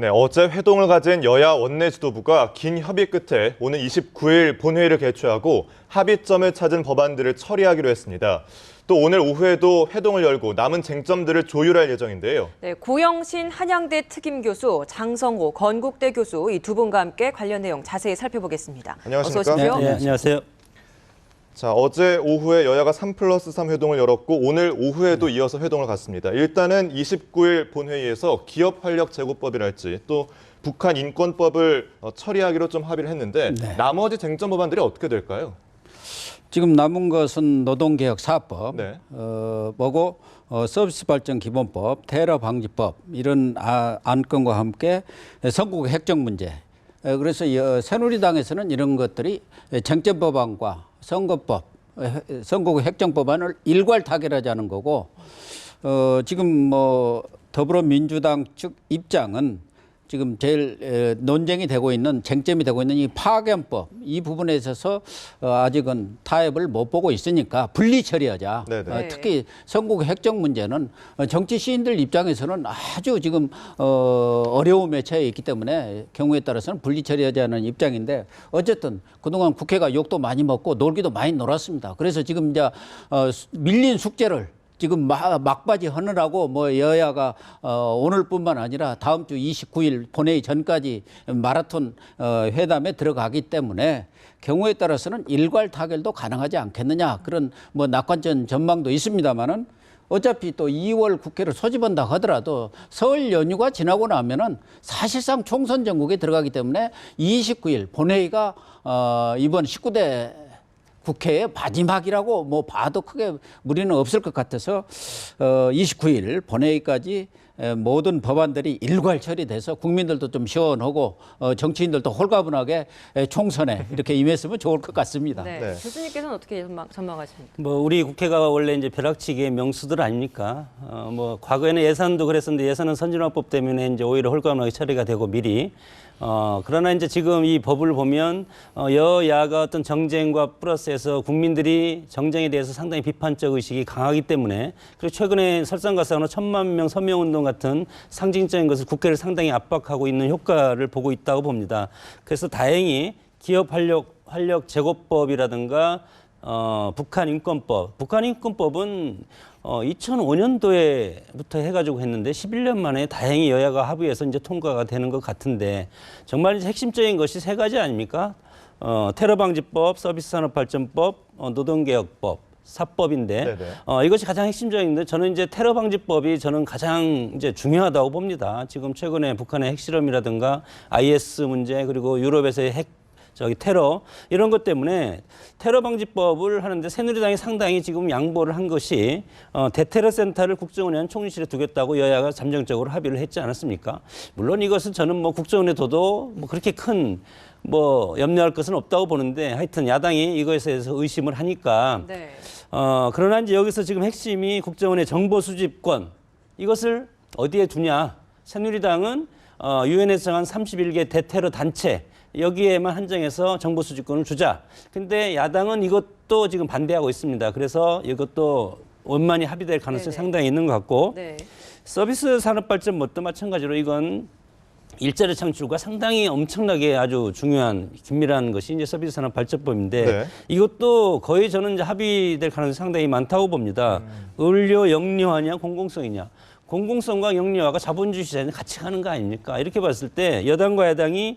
네, 어제 회동을 가진 여야 원내 지도부가 긴 협의 끝에 오는 29일 본회의를 개최하고 합의점을 찾은 법안들을 처리하기로 했습니다. 또 오늘 오후에도 회동을 열고 남은 쟁점들을 조율할 예정인데요. 네, 고영신 한양대 특임교수, 장성호 건국대 교수 이 두 분과 함께 관련 내용 자세히 살펴보겠습니다. 안녕하십니까? 어서 오십시오. 네, 안녕하세요. 자, 어제 오후에 여야가 3+3 회동을 열었고 오늘 오후에도 이어서 회동을 갖습니다. 일단은 29일 본회의에서 기업활력제고법이랄지 또 북한 인권법을 처리하기로 좀 합의를 했는데 나머지 쟁점 법안들이 어떻게 될까요? 지금 남은 것은 노동개혁 4법, 네. 서비스발전기본법, 테러방지법 이런 안건과 함께 선국 획정 문제. 그래서 새누리당에서는 이런 것들이 쟁점 법안과 선거법, 선국 획정 법안을 일괄 타결하자는 거고, 지금 더불어민주당 측 입장은 지금 제일 논쟁이 되고 있는 쟁점이 되고 있는 이 파견법 이 부분에 있어서 아직은 타협을 못 보고 있으니까 분리 처리하자. 특히 선국 획정 문제는 정치 시인들 입장에서는 아주 지금 어려움에 처해 있기 때문에 경우에 따라서는 분리 처리하자는 입장인데 어쨌든 그동안 국회가 욕도 많이 먹고 놀기도 많이 놀았습니다. 그래서 지금 이제 밀린 숙제를 지금 막바지 하느라고 여야가 오늘뿐만 아니라 다음 주 29일 본회의 전까지 마라톤 회담에 들어가기 때문에 경우에 따라서는 일괄 타결도 가능하지 않겠느냐 그런 낙관적 전망도 있습니다만은 어차피 또 2월 국회를 소집한다 하더라도 설 연휴가 지나고 나면은 사실상 총선 전국에 들어가기 때문에 29일 본회의가 이번 19대 국회의 마지막이라고 봐도 크게 무리는 없을 것 같아서 29일 본회의까지 모든 법안들이 일괄 처리돼서 국민들도 좀 시원하고 정치인들도 홀가분하게 총선에 이렇게 임했으면 좋을 것 같습니다. 네. 교수님께서는 어떻게 전망하십니까? 우리 국회가 원래 이제 벼락치기의 명수들 아닙니까? 과거에는 예산도 그랬었는데 예산은 선진화법 때문에 이제 오히려 홀가분하게 처리가 되고 미리. 그러나 이제 지금 이 법을 보면 여야가 어떤 정쟁과 플러스해서 국민들이 정쟁에 대해서 상당히 비판적 의식이 강하기 때문에 그리고 최근에 설상가상으로 1,000만 명 서명운동 같은 상징적인 것을 국회를 상당히 압박하고 있는 효과를 보고 있다고 봅니다. 그래서 다행히 기업활력 제고법이라든가 북한 인권법. 북한 인권법은 2005년도에부터 해가지고 했는데 11년 만에 다행히 여야가 합의해서 이제 통과가 되는 것 같은데 정말 이제 핵심적인 것이 세 가지 아닙니까? 테러방지법, 서비스산업발전법, 노동개혁법. 사법인데 이것이 가장 핵심적인데 저는 이제 테러방지법이 저는 가장 이제 중요하다고 봅니다. 지금 최근에 북한의 핵실험이라든가 IS 문제 그리고 유럽에서의 테러 이런 것 때문에 테러방지법을 하는데 새누리당이 상당히 지금 양보를 한 것이 대테러센터를 국정원에 한 총리실에 두겠다고 여야가 잠정적으로 합의를 했지 않았습니까? 물론 이것은 저는 국정원에 둬도 그렇게 큰 염려할 것은 없다고 보는데 하여튼 야당이 이것에 대해서 의심을 하니까 그러나 이제 여기서 지금 핵심이 국정원의 정보 수집권 이것을 어디에 두냐? 새누리당은 유엔에서 정한 31개 대테러 단체 여기에만 한정해서 정보 수집권을 주자. 근데 야당은 이것도 지금 반대하고 있습니다. 그래서 이것도 원만히 합의될 가능성이 상당히 있는 것 같고 서비스 산업발전법도 마찬가지로 이건 일자리 창출과 상당히 엄청나게 아주 중요한 긴밀한 것이 이제 서비스 산업발전법인데 이것도 거의 저는 이제 합의될 가능성이 상당히 많다고 봅니다. 의료 영리화냐 공공성이냐. 공공성과 영리화가 자본주의 시장에 같이 가는 거 아닙니까? 이렇게 봤을 때 여당과 야당이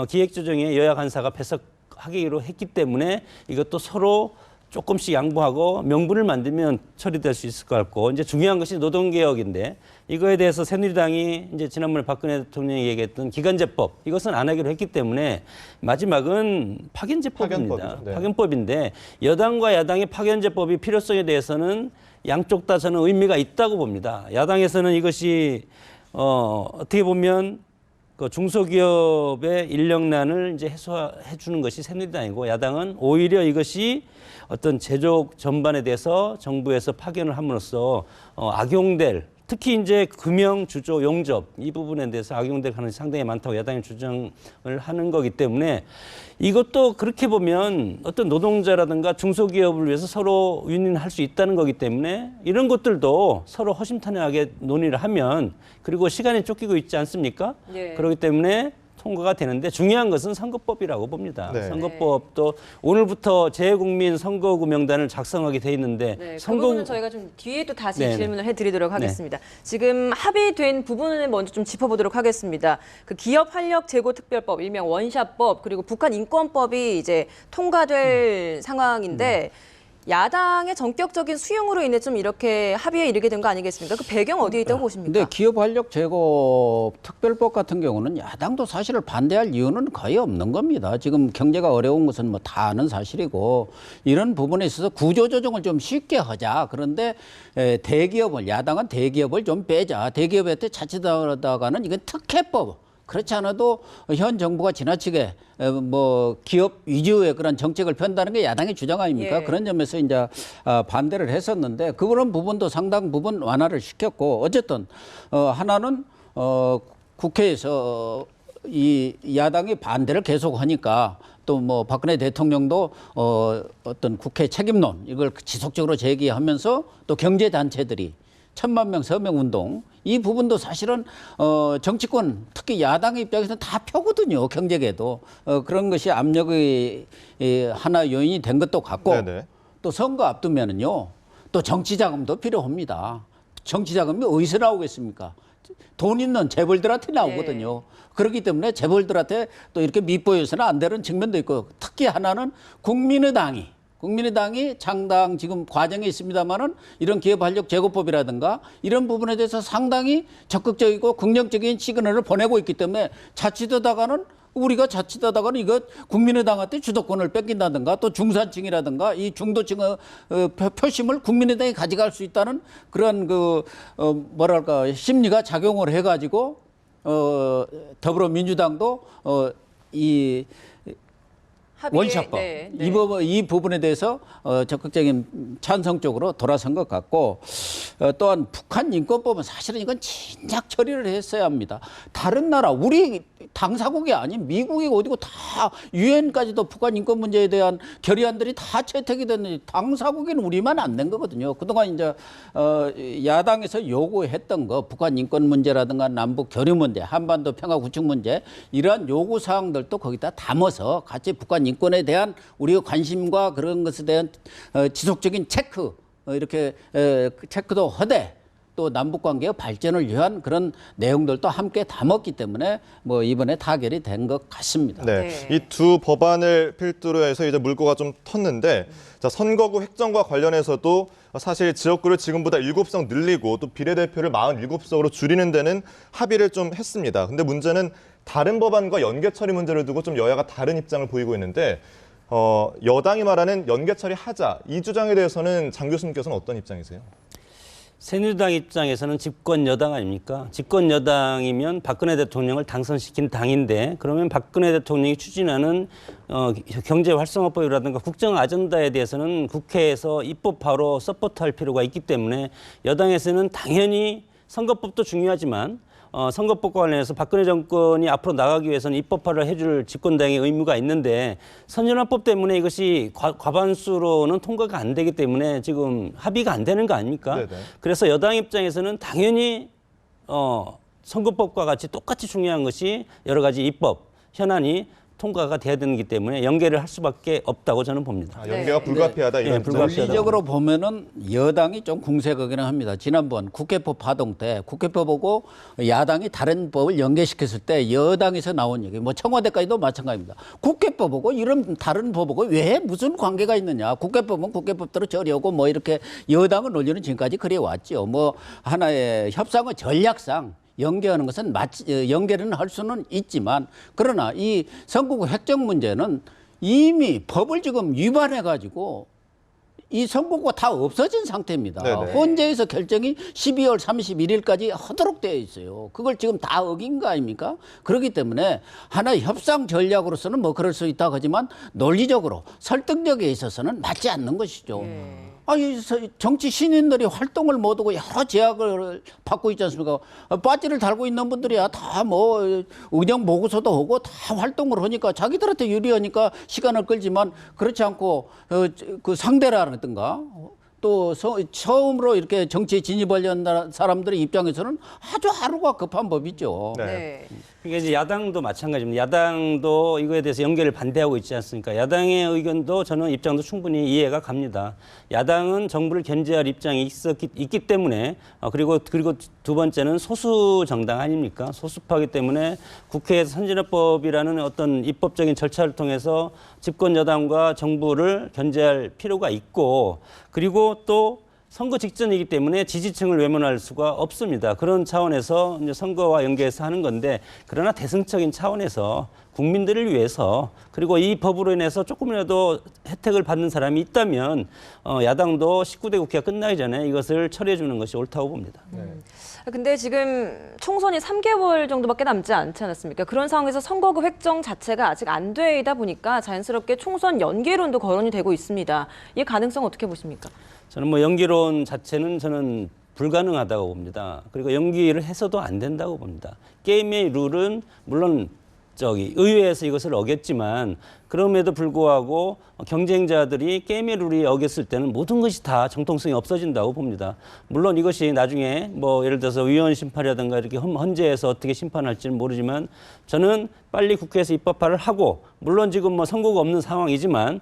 기획조정에 여야 간사가 배석하기로 했기 때문에 이것도 서로 조금씩 양보하고 명분을 만들면 처리될 수 있을 것 같고 이제 중요한 것이 노동개혁인데 이거에 대해서 새누리당이 이제 지난번에 박근혜 대통령이 얘기했던 기간제법 이것은 안 하기로 했기 때문에 마지막은 파견제법입니다. 파견법인데 여당과 야당의 파견제법이 필요성에 대해서는 양쪽 다 저는 의미가 있다고 봅니다. 야당에서는 이것이 어떻게 보면 그 중소기업의 인력난을 이제 해소해 주는 것이 새누리당이고 야당은 오히려 이것이 어떤 제조업 전반에 대해서 정부에서 파견을 함으로써 악용될 특히 이제 금융, 주조, 용접 이 부분에 대해서 악용될 가능성이 상당히 많다고 야당이 주장을 하는 거기 때문에 이것도 그렇게 보면 어떤 노동자라든가 중소기업을 위해서 서로 윈윈할 수 있다는 거기 때문에 이런 것들도 서로 허심탄회하게 논의를 하면 그리고 시간이 쫓기고 있지 않습니까? 예. 그렇기 때문에 통과가 되는데 중요한 것은 선거법이라고 봅니다. 네. 선거법도 오늘부터 재국민 선거구 명단을 작성하게 돼 있는데 네, 그 선거 부분은 저희가 좀 뒤에 또 다시 네네. 질문을 해드리도록 하겠습니다. 지금 합의된 부분을 먼저 좀 짚어보도록 하겠습니다. 그 기업 활력 제고 특별법, 일명 원샷법, 그리고 북한 인권법이 이제 통과될 상황인데 야당의 전격적인 수용으로 인해 좀 이렇게 합의에 이르게 된 거 아니겠습니까? 그 배경 어디에 있다고 보십니까? 근데 기업 활력 제고 특별법 같은 경우는 야당도 사실 반대할 이유는 거의 없는 겁니다. 지금 경제가 어려운 것은 뭐 다 아는 사실이고 이런 부분에 있어서 구조 조정을 좀 쉽게 하자. 그런데 대기업을 야당은 대기업을 좀 빼자. 대기업한테 자칫하다가는 이건 특혜법. 그렇지 않아도 현 정부가 지나치게 뭐 기업 위주의 그런 정책을 편다는 게 야당의 주장 아닙니까? 예. 그런 점에서 이제 반대를 했었는데 그런 부분도 상당 부분 완화를 시켰고 어쨌든 하나는 국회에서 이 야당이 반대를 계속하니까 또 뭐 박근혜 대통령도 어떤 국회 책임론 이걸 지속적으로 제기하면서 또 경제 단체들이 1,000만 명 서명 운동 이 부분도 사실은 정치권 특히 야당의 입장에서는 다 표거든요. 경제계도 그런 것이 압력의 하나 요인이 된 것도 같고 네네. 또 선거 앞두면은요 또 정치 자금도 필요합니다. 정치 자금이 어디서 나오겠습니까? 돈 있는 재벌들한테 나오거든요. 그렇기 때문에 재벌들한테 또 이렇게 밉보여서는 안 되는 측면도 있고 특히 하나는 국민의당이 창당 지금 과정에 있습니다만은 이런 기업활력 제고법이라든가 이런 부분에 대해서 상당히 적극적이고 긍정적인 시그널을 보내고 있기 때문에 우리가 자칫하다가는 이거 국민의당한테 주도권을 뺏긴다든가 또 중산층이라든가 이 중도층의 표심을 국민의당이 가져갈 수 있다는 그런 심리가 작용을 해가지고 더불어민주당도 이 합의에, 원샷법 네, 이 부분에 대해서 적극적인 찬성 쪽으로 돌아선 것 같고 또한 북한 인권법은 사실은 이건 진작 처리를 했어야 합니다. 다른 나라 우리 당사국이 아닌 미국이 어디고 다 유엔까지도 북한 인권 문제에 대한 결의안들이 다 채택이 됐는데 당사국에는 우리만 안 된 거거든요. 그동안 이제 야당에서 요구했던 거 북한 인권 문제라든가 남북 교류 문제, 한반도 평화 구축 문제 이러한 요구 사항들도 거기다 담아서 같이 북한 인권에 대한 우리의 관심과 그런 것에 대한 지속적인 체크 이렇게 체크도 하되 또 남북관계의 발전을 위한 그런 내용들도 함께 담았기 때문에 뭐 이번에 타결이 된 것 같습니다. 네, 네. 이 두 법안을 필두로 해서 이제 물꼬가 좀 텄는데 자, 선거구 획정과 관련해서도 사실 지역구를 지금보다 7석 늘리고 또 비례대표를 47석으로 줄이는 데는 합의를 좀 했습니다. 근데 문제는 다른 법안과 연계 처리 문제를 두고 좀 여야가 다른 입장을 보이고 있는데 여당이 말하는 연계 처리하자 이 주장에 대해서는 장 교수님께서는 어떤 입장이세요? 새누리당 입장에서는 집권 여당 아닙니까? 집권 여당이면 박근혜 대통령을 당선시킨 당인데 그러면 박근혜 대통령이 추진하는 경제 활성화법이라든가 국정 아젠다에 대해서는 국회에서 입법화로 서포트할 필요가 있기 때문에 여당에서는 당연히 선거법도 중요하지만 선거법과 관련해서 박근혜 정권이 앞으로 나가기 위해서는 입법화를 해줄 집권당의 의무가 있는데 선진화법 때문에 이것이 과반수로는 통과가 안 되기 때문에 지금 합의가 안 되는 거 아닙니까? 네네. 그래서 여당 입장에서는 당연히 선거법과 같이 똑같이 중요한 것이 여러 가지 입법, 현안이 통과가 돼야 되기 때문에 연계를 할 수밖에 없다고 저는 봅니다. 연계가 네. 불가피하다 이런 네, 불가피하다. 논리적으로 보면은 여당이 좀 궁색하기는 합니다. 지난번 국회법 파동 때 국회법하고 야당이 다른 법을 연계시켰을 때 여당에서 나온 얘기, 뭐 청와대까지도 마찬가지입니다. 국회법하고 이런 다른 법하고 왜 무슨 관계가 있느냐? 국회법은 국회법대로 처리하고 뭐 이렇게 여당의 논리는 지금까지 그래 왔죠. 뭐 하나의 협상의 전략상. 연계하는 것은 연계는 할 수는 있지만 그러나 이 선거구 획정 문제는 이미 법을 지금 위반해 가지고 이 선거구가 다 없어진 상태입니다. 네네. 헌재에서 결정이 12월 31일까지 하도록 되어 있어요. 그걸 지금 다 어긴 거 아닙니까? 그렇기 때문에 하나의 협상 전략으로서는 뭐 그럴 수 있다고 하지만 논리적으로 설득력에 있어서는 맞지 않는 것이죠. 아니 정치 신인들이 활동을 못하고 여러 제약을 받고 있지 않습니까? 배지를 달고 있는 분들이야 다 뭐 의정 보고서도 하고 다 활동을 하니까 자기들한테 유리하니까 시간을 끌지만 그렇지 않고 그 상대라든가 또 처음으로 이렇게 정치에 진입하려는 사람들의 입장에서는 아주 하루가 급한 법이죠. 네. 네. 그러니까 이제 야당도 마찬가지입니다. 야당도 이거에 대해서 연계를 반대하고 있지 않습니까? 야당의 의견도 저는 입장도 충분히 이해가 갑니다. 야당은 정부를 견제할 입장이 있기 때문에 그리고 두 번째는 소수 정당 아닙니까? 소수파기 때문에 국회에서 선진화법이라는 어떤 입법적인 절차를 통해서 집권 여당과 정부를 견제할 필요가 있고 그리고 또 선거 직전이기 때문에 지지층을 외면할 수가 없습니다. 그런 차원에서 이제 선거와 연계해서 하는 건데 그러나 대승적인 차원에서 국민들을 위해서 그리고 이 법으로 인해서 조금이라도 혜택을 받는 사람이 있다면 야당도 19대 국회가 끝나기 전에 이것을 처리해 주는 것이 옳다고 봅니다. 근데 지금 총선이 3개월 정도밖에 남지 않지 않았습니까? 그런 상황에서 선거구 획정 자체가 아직 안 되다 보니까 자연스럽게 총선 연계론도 거론이 되고 있습니다. 이 가능성 어떻게 보십니까? 저는 뭐 연기론 자체는 저는 불가능하다고 봅니다. 그리고 연기를 해서도 안 된다고 봅니다. 게임의 룰은 물론 의회에서 이것을 어겼지만 그럼에도 불구하고 경쟁자들이 게임의 룰이 어겼을 때는 모든 것이 다 정통성이 없어진다고 봅니다. 물론 이것이 나중에 뭐 예를 들어서 위헌 심판이라든가 이렇게 헌재에서 어떻게 심판할지는 모르지만 저는 빨리 국회에서 입법화를 하고 물론 지금 뭐 선거가 없는 상황이지만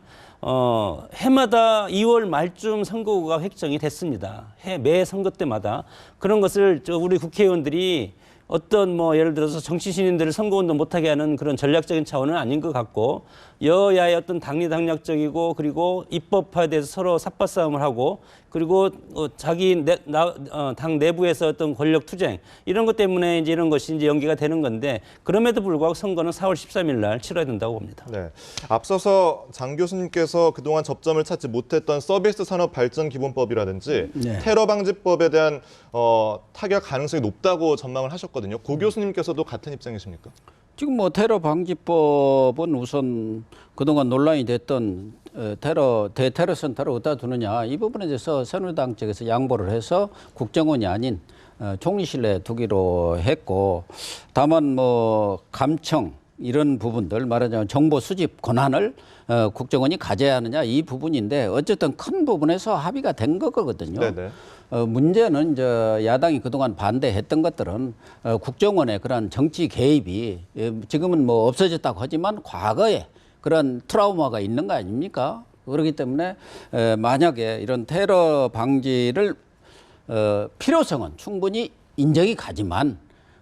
해마다 2월 말쯤 선거구가 획정이 됐습니다. 매 선거 때마다 그런 것을 우리 국회의원들이 어떤 뭐 예를 들어서 정치 신인들을 선거운동 못하게 하는 그런 전략적인 차원은 아닌 것 같고 여야의 어떤 당리당략적이고 그리고 입법화에 대해서 서로 삿바싸움을 하고 그리고 자기 당 내부에서 어떤 권력 투쟁 이런 것 때문에 이제 이런 것이 이제 연기가 되는 건데 그럼에도 불구하고 선거는 4월 13일 날 치러야 된다고 봅니다. 네. 앞서서 장 교수님께서 그동안 접점을 찾지 못했던 서비스 산업 발전 기본법이라든지 네. 테러 방지법에 대한 타격 가능성이 높다고 전망을 하셨거든요. 고 교수님께서도 같은 입장이십니까? 지금 뭐 테러 방지법은 우선 그동안 논란이 됐던 대테러 센터를 어디다 두느냐 이 부분에 대해서 새누리당 측에서 양보를 해서 국정원이 아닌 총리실에 두기로 했고 다만 뭐 감청 이런 부분들 말하자면 정보 수집 권한을 국정원이 가져야 하느냐 이 부분인데 어쨌든 큰 부분에서 합의가 된 거거든요. 네네. 문제는 이제 야당이 그동안 반대했던 것들은 국정원의 그런 정치 개입이 지금은 뭐 없어졌다고 하지만 과거에 그런 트라우마가 있는 거 아닙니까? 그렇기 때문에 만약에 이런 테러 방지를 필요성은 충분히 인정이 가지만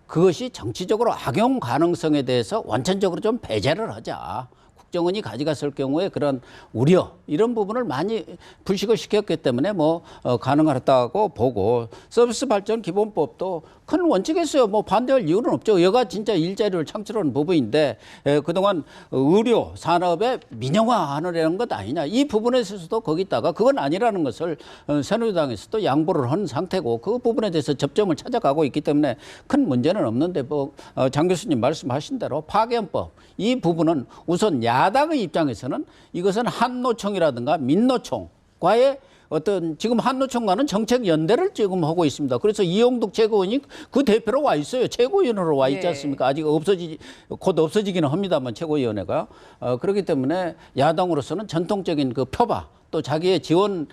그것이 정치적으로 악용 가능성에 대해서 원천적으로 좀 배제를 하자. 국정원이 가져갔을 경우에 그런 우려 이런 부분을 많이 불식을 시켰기 때문에 뭐 가능하다고 보고 서비스 발전 기본법도 큰 원칙에서요 뭐 반대할 이유는 없죠. 여가 진짜 일자리를 창출하는 부분인데 그동안 의료 산업의 민영화하느라는 것 아니냐 이 부분에 있어서도 거기다가 그건 아니라는 것을 새누리당에서도 양보를 한 상태고 그 부분에 대해서 접점을 찾아가고 있기 때문에 큰 문제는 없는데 뭐 장 교수님 말씀하신 대로 파견법 이 부분은 우선 야당의 입장에서는 이것은 한노총이라든가 민노총과의 어떤 지금 한노총과는 정책 연대를 지금 하고 있습니다. 그래서 이용득 최고위원이 그 대표로 와 있어요. 최고위원으로 와 있지 않습니까? 아직 곧 없어지기는 합니다만 최고위원회가 그렇기 때문에 야당으로서는 전통적인 그 표바 또 자기의 지원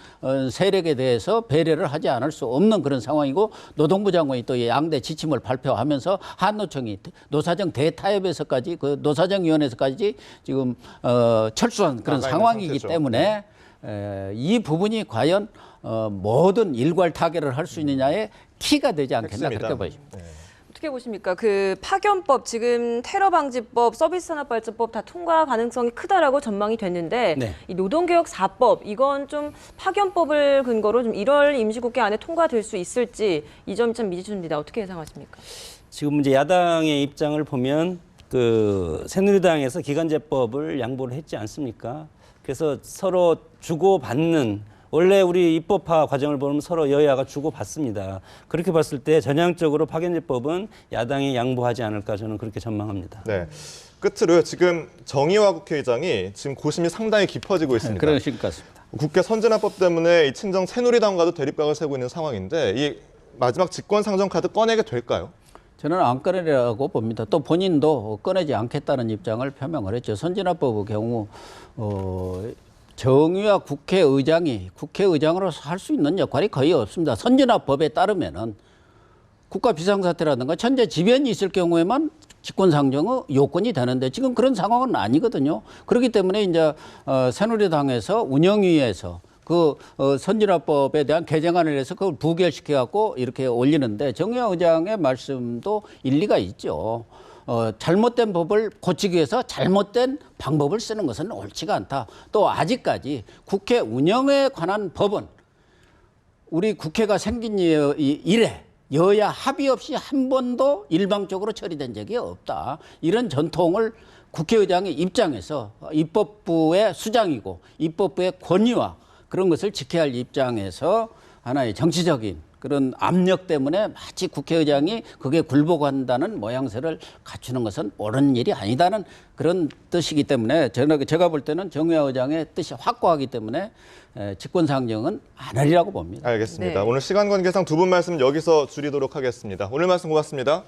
세력에 대해서 배려를 하지 않을 수 없는 그런 상황이고 노동부 장관이 또 양대 지침을 발표하면서 한노총이 노사정 대타협에서까지 그 노사정위원회에서까지 지금 철수한 그런 상황이기 상태죠. 때문에 이 부분이 과연 모든 일괄 타결을 할 수 있느냐의 키가 되지 않겠나 핵심이다. 그렇게 보입니다. 네. 어떻게 보십니까? 그 파견법, 지금 테러 방지법, 서비스 산업 발전법 다 통과 가능성이 크다라고 전망이 됐는데 네. 이 노동개혁 4법 이건 좀 파견법을 근거로 좀 1월 임시국회 안에 통과될 수 있을지 이 점이 참 미지수입니다. 어떻게 예상하십니까? 지금 이제 야당의 입장을 보면 그 새누리당에서 기간제법을 양보를 했지 않습니까? 그래서 서로 주고받는 원래 우리 입법화 과정을 보면 서로 여야가 주고받습니다. 그렇게 봤을 때 전향적으로 파견제법은 야당이 양보하지 않을까 저는 그렇게 전망합니다. 네. 끝으로요. 지금 정의화 국회의장이 지금 고심이 상당히 깊어지고 있습니다. 그런 식 같습니다. 국회 선진화법 때문에 이 친정 새누리당과도 대립각을 세우고 있는 상황인데 이 마지막 직권상정 카드 꺼내게 될까요? 저는 안 꺼내라고 봅니다. 또 본인도 꺼내지 않겠다는 입장을 표명을 했죠. 선진화법의 경우 정의와 국회의장이 국회의장으로서 할 수 있는 역할이 거의 없습니다. 선진화법에 따르면은 국가 비상사태라든가 천재지변이 있을 경우에만 직권상정의 요건이 되는데 지금 그런 상황은 아니거든요. 그렇기 때문에 이제 새누리당에서 운영위에서 선진화법에 대한 개정안을 해서 그걸 부결시켜 갖고 이렇게 올리는데 정의화 의장의 말씀도 일리가 있죠. 잘못된 법을 고치기 위해서 잘못된 방법을 쓰는 것은 옳지가 않다. 또 아직까지 국회 운영에 관한 법은 우리 국회가 생긴 이래 여야 합의 없이 한 번도 일방적으로 처리된 적이 없다. 이런 전통을 국회의장의 입장에서 입법부의 수장이고 입법부의 권위와 그런 것을 지켜야 할 입장에서 하나의 정치적인 그런 압력 때문에 마치 국회의장이 그게 굴복한다는 모양새를 갖추는 것은 옳은 일이 아니다는 그런 뜻이기 때문에 제가 볼 때는 정의화 의장의 뜻이 확고하기 때문에 직권상정은 안 하리라고 봅니다. 알겠습니다. 네. 오늘 시간 관계상 두 분 말씀 여기서 줄이도록 하겠습니다. 오늘 말씀 고맙습니다.